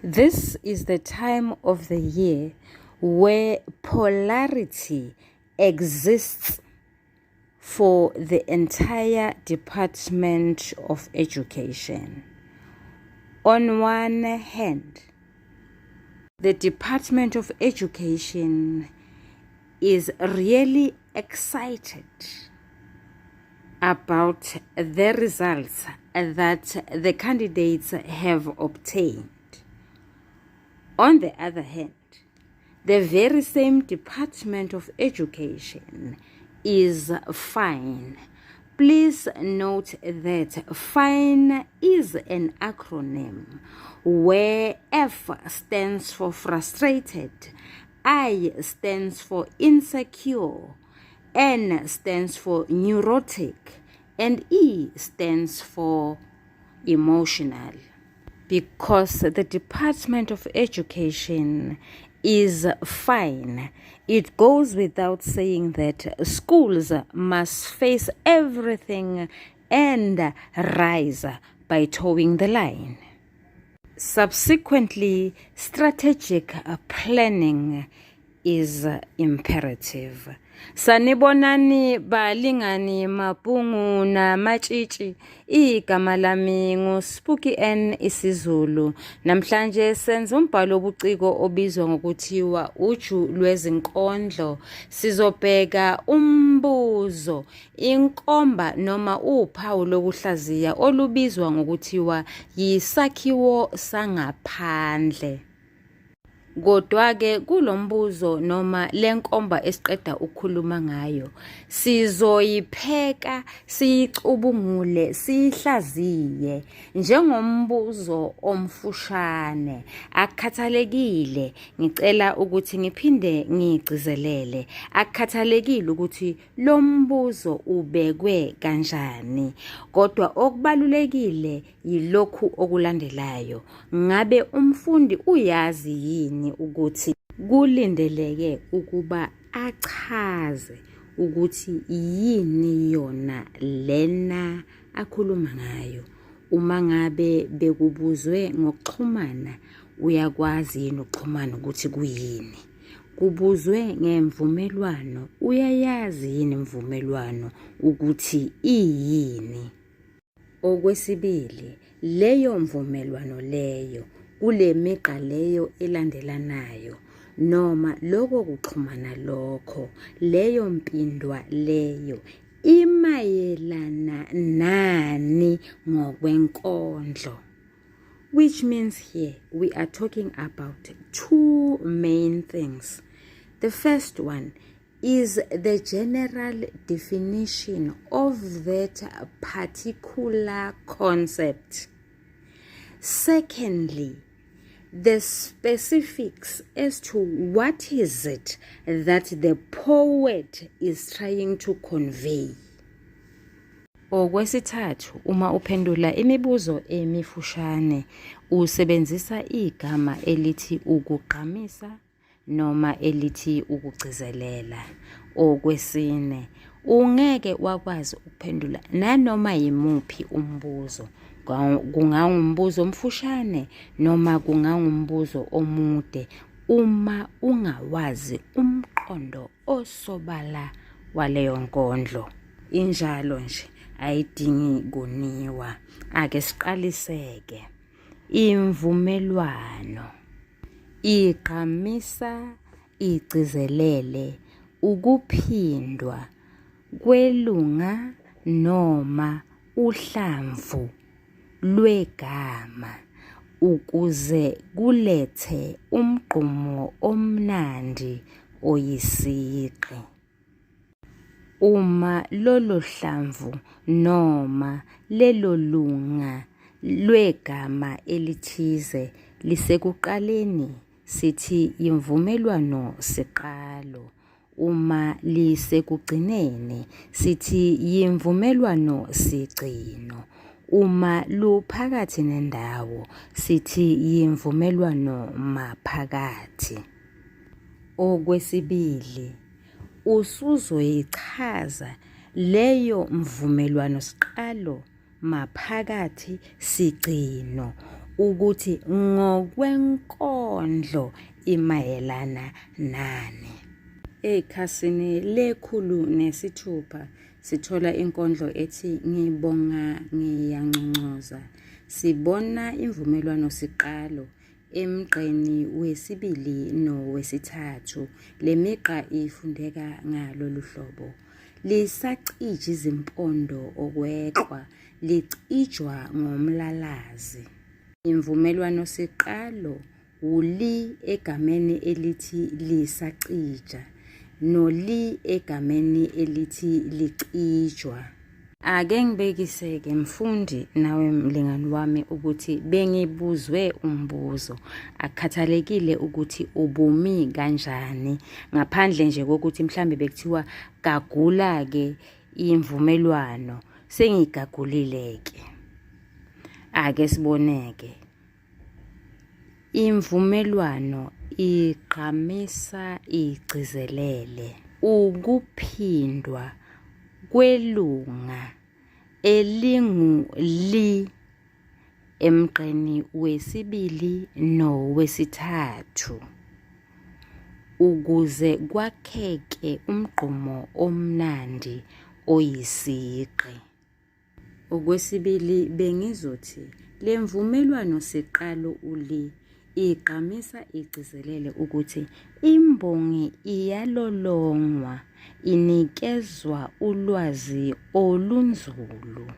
This is the time of the year where polarity exists for the entire Department of Education. On one hand, the Department of Education is really excited about the results that the candidates have obtained. On the other hand, the very same Department of Education is fine. Please note that fine is an acronym where F stands for frustrated, I stands for insecure, N stands for neurotic, and E stands for emotional. Because the Department of Education is fine, it goes without saying that schools must face everything and rise by towing the line. Subsequently, strategic planning is imperative. Sanibonani balingani mapungu na machichi, igama lami nguSpooky N isiZulu. Namhlanje senza umbhalo obuciko obizwa ngokuthiwa uju lwezinkondlo. Sizobheka umbuzo, inkomba noma uphawu lokuhlaziya olubizwa ngokuthiwa yisakhiwo sangaphandle. Kodwa-ke kulombuzo noma lenkomba esiqeda ukukhuluma ngayo sizoyipheka, siyicubungule, sihlaziye njengombuzo omfushane. Akukhathalekile, ngicela ukuthi ngiphinde ngigcizelele, akukhathalekile ukuthi lo mbuzo ubekwe kanjani, kodwa okubalulekile yilokhu okulandelayo. Ngabe umfundi uyazi yini ukuthi kulindeleke ukuba achaze ukuthi yini yona lena akhuluma ngayo? Uma ngabe bekubuzwe ngokuxhumana, uyakwazi yini ukuxhumana ukuthi kuyini? Kubuzwe ngemvumelwano, uyayazi yini imvumelwano ukuthi iyini? Okwesibili, leyo mvumelwano leyo kule migqa leyo elandelanayo noma lokho kuxhumana lokho, leyo mpindwa leyo imayelana nani ngokwenkondlo? Which means here we are talking about two main things. The first one is the general definition of that particular concept. Secondly, the specifics as to what is it that the poet is trying to convey. Okwesithathu, uma uphendula imibuzo emifushane, usebenzisa igama elithi ukugqamisa noma elithi ukugcizelela. Okwesine, ungeke wakwazi ukuphendula nanoma yimuphi umbuzo. Kungangumbuzo omfushane noma kungangumbuzo omude uma ungawazi umqondo osobala waleyo nkondlo. Injalo nje, ayidingi kuniwa. Ake siqaliseke. Imvumelwano igqamisa, igcizelele ukuphindwa kwelunga noma uhlamvu lwegama ukuze kulethe umgqumo omnandi oyisigqi. Uma lolo hlamvu noma lelo lunga lwegama elithize lisekuqaleni, sithi imvumelwano siqalo. Uma lisekugcineni, sithi yimvumelwano sigcino. Uma luphakathi nendawo, sithi yimvumelwano maphakathi. Okwesibili, usuzoyichaza leyo mvumelwano siqalo maphakathi sigcino ukuthi ngokwenkondlo imayelana nani. Ekhasini lekhulu nesithupha sithola inkondlo ethi ngibonga ngiyanconcoza. Sibona imvumelwano siqalo emgqeni wesibili nowesithathu. Le migqa ifundeka ngalolu hlobo. Lisacija izimpondo okweqwa, licijwa ngomlalazi. Imvumelwano siqalo uli egameni elithi lisacija noli egameni elithi licijwa. Ake ngibekise-ke mfundi nawe mlingani wami ukuthi bengibuzwe umbuzo. Akukhathalekile ukuthi ubumi kanjani, ngaphandle nje kokuthi mhlambe bekuthiwa gagula-ke imvumelwano, sengigagulile-ke. Ake siboneke. Imvumelwano igqamisa igcizelele ukuphindwa kwelunga elingu-li emgqeni wesibili nowesithathu ukuze kwakheke umgqumo omnandi oyisigqi. Okwesibili bengizothi le mvumelwano siqalo uli igqamisa igcizelele ukuthi imbongi iyalolongwa, inikezwa ulwazi olunzulu.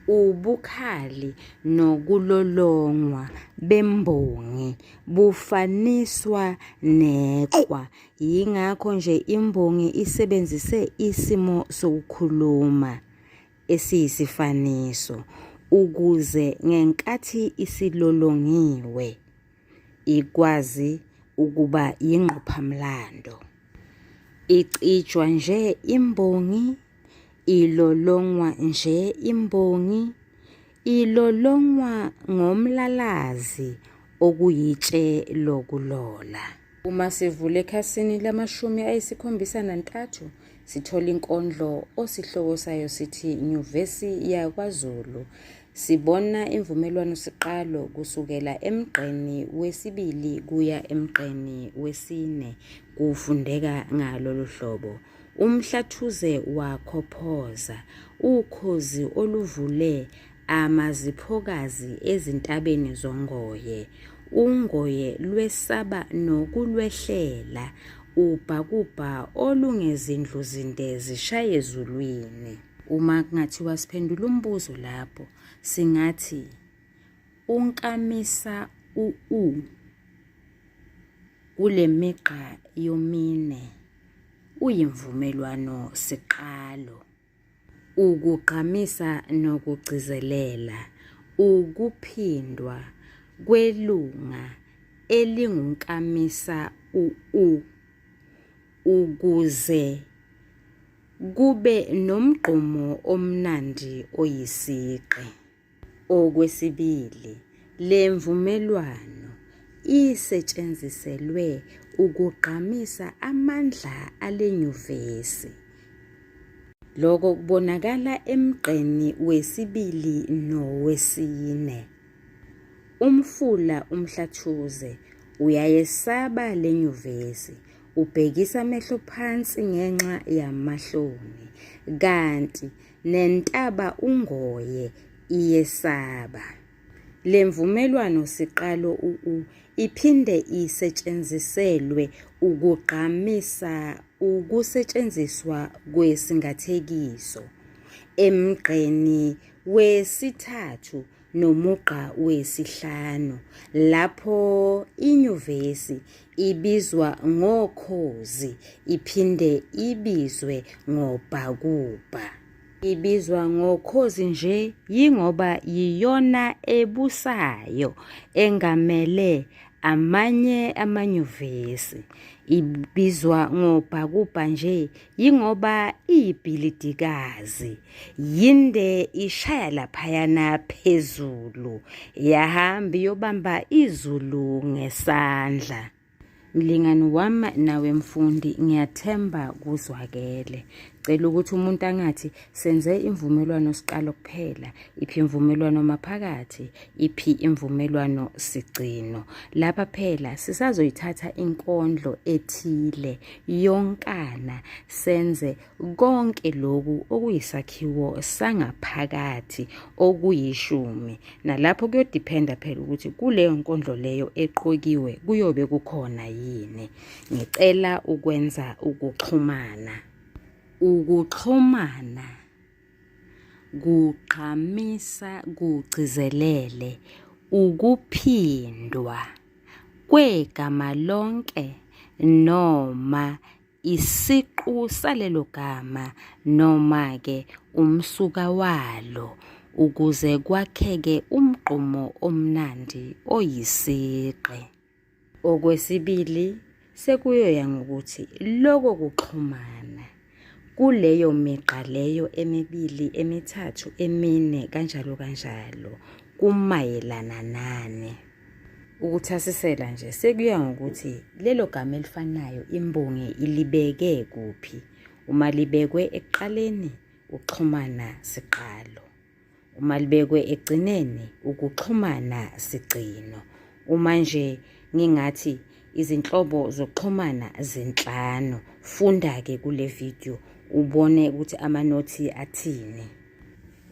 Ubukhali nokulolongwa bembongi bufaniswa neqwa. Yingakho nje imbongi isebenzise isimo sokukhuluma esiyisifaniso ukuze ngenkathi isilolongiwe ikwazi ukuba yingqophamlando. Icijwa nje imbongi, ilolongwa nje imbongi, ilolongwa ngomlalazi okuyitshe lokulola. Uma sivule ekhasini lama-73 sithola inkondlo osihloko sayo sithi Nyuvesi yakwaZulu. Sibona imvumelwano siqalo kusukela emgqeni wesibili kuya emgqeni wesine kufundeka ngalolu hlobo. Umhlathuze wakhophoza, ukhozi oluvule amaziphokazi ezintabeni zongoye. Ungoye lwesaba nokulwehlela, ubhakubha olungezindlu zinde zishaye ezulwini. Uma kungathiwa siphendula umbuzo lapho, singathi unkamisa kule migqa yomine uyimvumelwano siqalo. Ukugqamisa nokugcizelela, ukuphindwa kwelunga elingunkamisa ukuze kube nomgqumo omnandi oyisigqi. Okwesibili, le mvumelwano isetshenziselwe ukugqamisa amandla ale nyuvesi. Lokho kubonakala emgqeni wesibili nowesine. Umfula umhlathuze uyayesaba le nyuvesi, ubhekisa amehlo phansi ngenxa yamahloni, kanti nentaba ungoye iyesaba. Le mvumelwano siqalo iphinde isetshenziselwe ukugqamisa ukusetshenziswa kwesingathekiso emgqeni wesithathu nomugqa wesihlanu, lapho inyuvesi ibizwa ngokhozi iphinde ibizwe ngobhakubha. Ibizwa ngokhozi nje yingoba yiyona ebusayo engamele amanye amanyuvesi. Ibizwa ngobhakubha nje yingoba iyibhilidikazi, yinde ishaya laphayana phezulu, yahamba iyobamba izulu ngesandla. Mlingani wami nawe mfundi, ngiyathemba kuzwakele. Sicela ukuthi umuntu angathi senze imvumelwano siqalo kuphela, iphi imvumelwano maphakathi, iphi imvumelwano sigcino. Lapha phela sisazoyithatha inkondlo ethile yonkana senze konke lokhu okuyisakhiwo sangaphakathi okuyishumi. Nalapho kuyodependa phela ukuthi kuleyo nkondlo leyo eqokiwe kuyobe kukhona yini. Ngicela ukwenza ukuxhumana. Ukuxhumana kugqamisa kugcizelele ukuphindwa kwegama lonke noma isiqu salelo gama noma ke umsuka walo ukuze kwakheke umgqumo omnandi oyisigqi. Okwesibili sekuyoya ngokuthi loko kuxhumana kuleyo migqa leyo emibili, emithathu, emine kanjalo kanjalo kumayelana nani. Ukuthasisela nje sekuya ngokuthi lelo gama elifanayo imbongi ilibeke kuphi. Uma libekwe ekuqaleni ukuxhumana siqalo, uma libekwe egcineni ukuxhumana sigcino. Uma nje ngingathi izinhlobo zokuxhumana zinhlanu, funda ke kule video ubone ukuthi amanothi athini.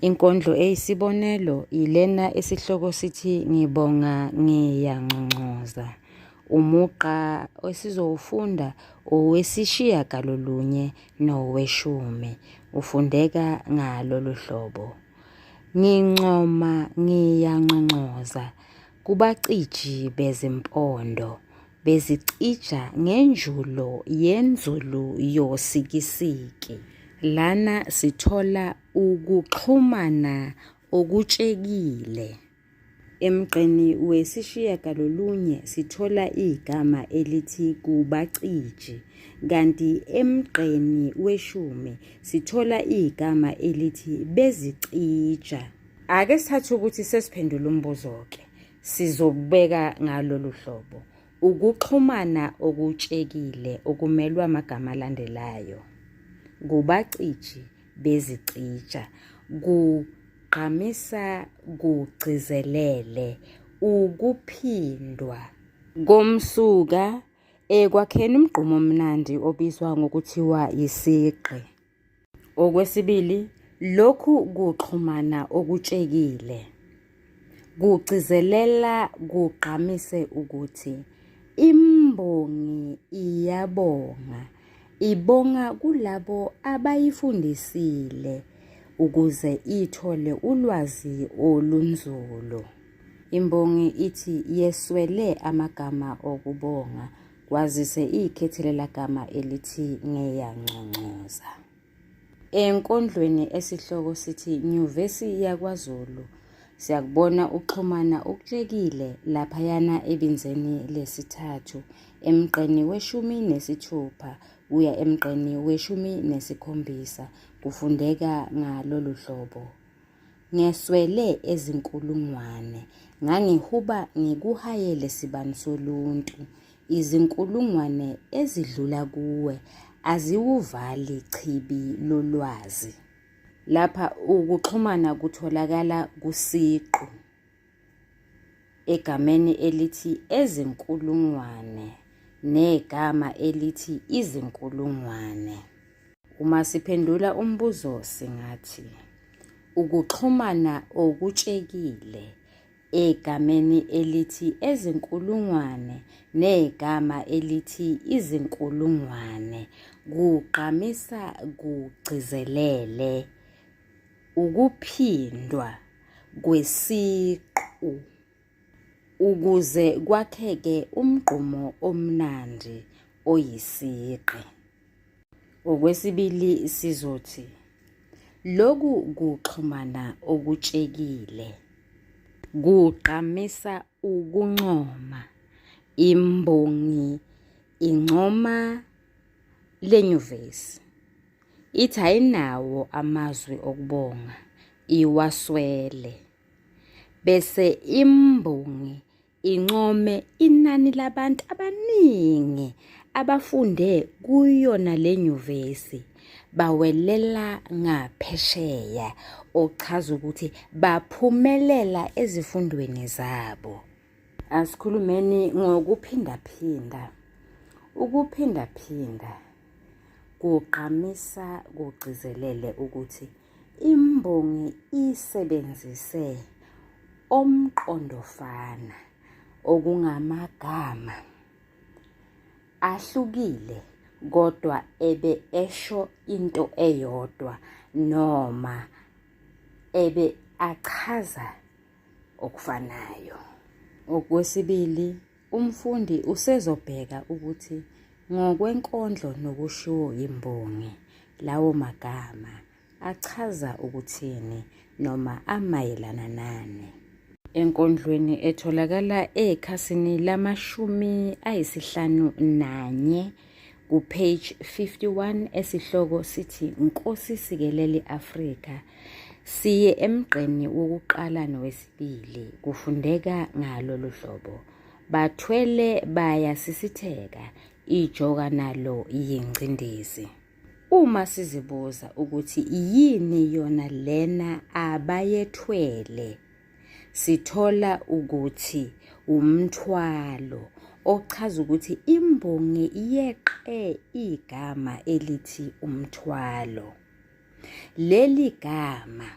Inkondlo eyisibonelo ilena esihloko sithi ngibonga ngiyangcongcoza. Umugqa esizowufunda owesishiyagalolunye noweshumi, ufundeka ngalolu hlobo. Ngincoma ngiyangcongcoza kubaciji bezimpondo bezicija ngenjulo yenzulu yosikisiki. Lana sithola ukuxhumana okutshekile. Emgqeni wesishiyagalolunye sithola igama elithi kubaciji, kanti emgqeni weshumi sithola igama elithi bezicija. Ake sithathe ukuthi sesiphendula umbuzo ke. Sizobeka ngalolu hlobo. Ukuxhumana okutshekile okumelwa amagama alandelayo. Kubaciji bezicija, kugqamisa kugcizelele ukuphindwa komsuka ekwakheni umgqumo omnandi obizwa ngokuthiwa isigqi. Okwesibili, lokhu kuxhumana okutshekile kugcizelela kugqamise ukuthi imbongi iyabonga, ibonga kulabo abayifundisile ukuze ithole ulwazi olunzulu. Imbongi ithi yeswele amagama okubonga kwazise ikhethelela gama elithi ngiyangcongcoza. Enkondlweni esihloko sithi Nyuvesi yakwaZulu siyakubona ukuxhumana okutshekile laphayana ebinzeni lesithathu, emgqeni weshumi nesithupha kuya emgqeni weshumi nesikhombisa, kufundeka ngalolu hlobo. Ngeswele ezinkulungwane, ngangihuba ngikuhayele sibani soluntu, izinkulungwane ezidlula kuwe aziwuvali chibi lolwazi. Lapha ukuxhumana kutholakala kusiqu egameni elithi ezinkulungwane negama elithi izinkulungwane. Uma siphendula umbuzo singathi ukuxhumana okutshekile egameni elithi ezinkulungwane negama elithi izinkulungwane kugqamisa kugcizelele ukuphindwa kwesiqu ukuze kwakheke umgqumo omnandi oyisigqi. Okwesibili sizothi loku kuxhumana okutshekile kugqamisa ukuncoma. Imbongi incoma lenyuvesi, ithi ayinawo amazwi okubonga, iwaswele. Bese imbongi income inani labantu abaningi abafunde kuyona lenyuvesi, bawelela ngaphesheya, ochaza ukuthi baphumelela ezifundweni zabo. Asikhulumeni ngokuphindaphinda. Ukuphindaphinda kugqamisa kugcizelele ukuthi imbongi isebenzise omqondofana, okungamagama ahlukile kodwa ebe esho into eyodwa noma ebe achaza okufanayo. Okwesibili, umfundi usezobheka ukuthi ngokwenkondlo nokushiwo imbongi lawo magama achaza ukuthini noma amayelana nani. Enkondlweni etholakala ekhasini lama-51 ku-page 51 esihloko sithi Nkosi sikeleli Afrika, siye emgqeni wokuqala nowesibili kufundeka ngalolu hlobo. Bathwele bayasisitheka, ijoka nalo yingcindezi. Uma sizibuza ukuthi yini yona lena abayethwele, sithola ukuthi umthwalo, ochaza ukuthi imbongi yeqe igama elithi umthwalo. Leli gama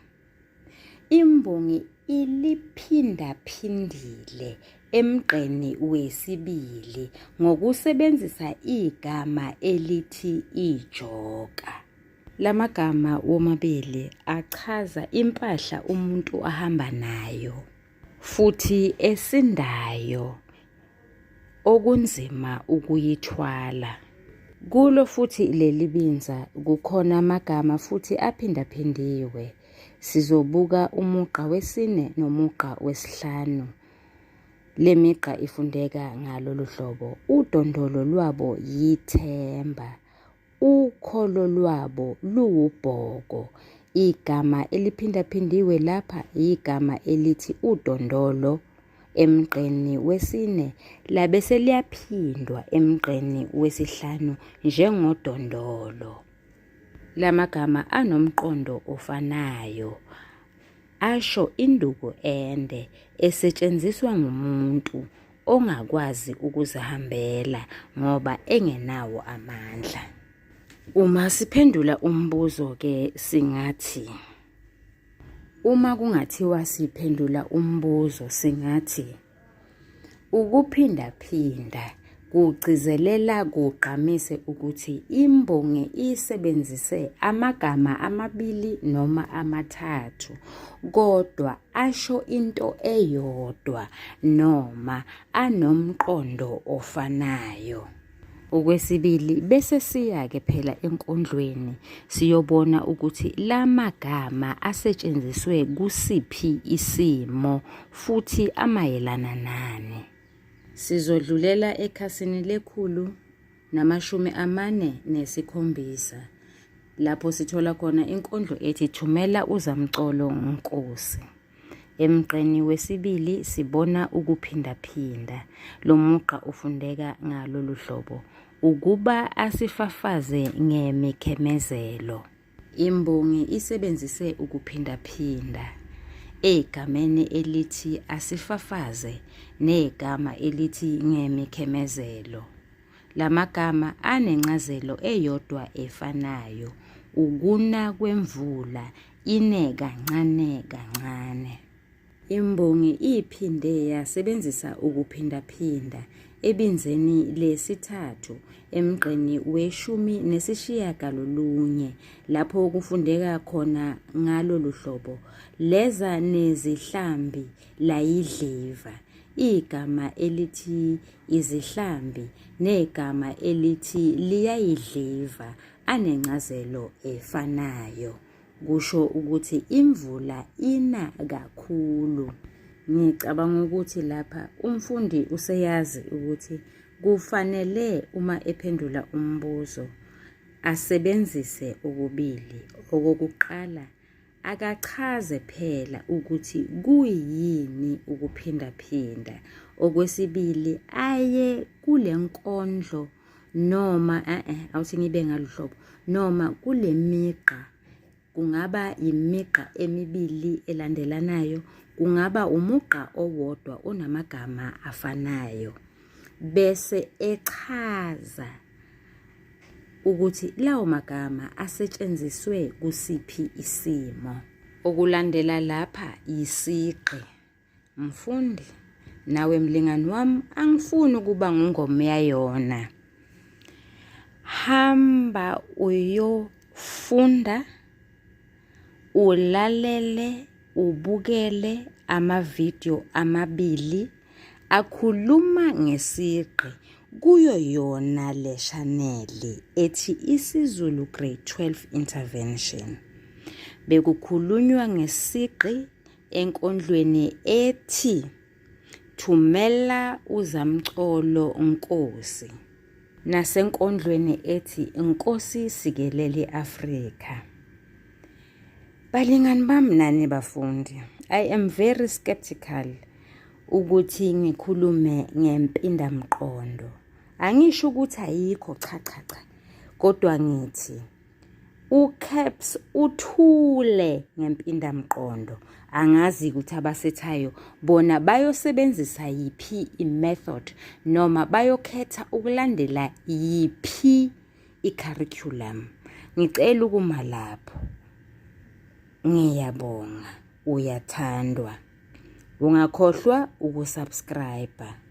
imbongi iliphindaphindile emgqeni wesibili ngokusebenzisa igama elithi ijoka. Lamagama womabili achaza impahla umuntu ahamba nayo futhi esindayo okunzima ukuyithwala. Kulo futhi leli binza kukhona amagama futhi aphindaphindiwe. Sizobuka umugqa wesine nomugqa wesihlanu. Le migqa ifundeka ngalolu hlobo. Udondolo lwabo yithemba, ukholo lwabo luwubhoko. Igama eliphindaphindiwe lapha igama elithi udondolo emgqeni wesine labe seliyaphindwa emgqeni wesihlanu njengodondolo. Lamagama anomqondo ofanayo, asho induku ende esetshenziswa ngumuntu ongakwazi ukuzihambela ngoba engenawo amandla. Uma siphendula umbuzo ke singathi, uma kungathiwa siphendula umbuzo singathi, ukuphindaphinda kugcizelela kugqamise ukuthi imbongi isebenzise amagama amabili noma amathathu kodwa asho into eyodwa noma anomqondo ofanayo. Okwesibili, bese siya-ke phela enkondlweni siyobona ukuthi la magama asetshenziswe kusiphi isimo futhi amayelana nani. Sizodlulela ekhasini le-147 lapho sithola khona inkondlo ethi thumela uzamcolo Nkosi. Emgqeni wesibili sibona ukuphindaphinda. Lo mugqa ufundeka ngalolu hlobo. Ukuba asifafaze ngemikhemezelo. Imbongi isebenzise ukuphindaphinda egameni elithi asifafaze negama elithi ngemikhemezelo. Lamagama anencazelo eyodwa efanayo. Ukuna kwemvula ine kancane kancane. Imbongi iphinde yasebenzisa ukuphindaphinda ebinzeni lesithathu emgqeni we-19 lapho kufundeka khona ngalolu hlobo. Leza nezihlambi layidliva. Igama elithi izihlambi negama elithi liyayidliva anencazelo efanayo. Kusho ukuthi imvula ina kakhulu. Ngicabanga ukuthi lapha umfundi useyazi ukuthi kufanele uma ephendula umbuzo asebenzise okubili. Okokuqala, akachaze phela ukuthi kuyini ukuphindaphinda. Okwesibili, aye kule nkondlo noma awuthi ngibe ngaluhlobo noma kule migqa kungaba imigqa emibili elandelanayo, kungaba umugqa owodwa onamagama afanayo, bese echaza ukuthi lawo magama asetshenziswe kusiphi isimo. Okulandela lapha isigqi. Mfundi, nawe mlingani wami, angifuni ukuba ngungomyayona. Hamba uyofunda, ulalele, ubukele amavidiyo amabili akhuluma ngesigqi kuyo yona le channel ethi isiZulu Grade 12 Intervention. Bekukhulunywa ngesigqi enkondlweni ethi Thumela uZamcolo Nkosi nasenkondlweni ethi Inkosi sikelele Afrika. Balingani bami nani bafundi, I am very skeptical ukuthi ngikhulume ngempindamqondo. Angisho ukuthi ayikho cha, kodwa ngithi uCaps uthule ngempindamqondo. Angazi ukuthi abasethayo bona bayosebenzisa yiphi imethod noma bayokhetha ukulandela yiphi icurriculum. Ngicela ukuma lapho. Ngiyabonga, uyathandwa. Ungakhohlwa ukusubscribe.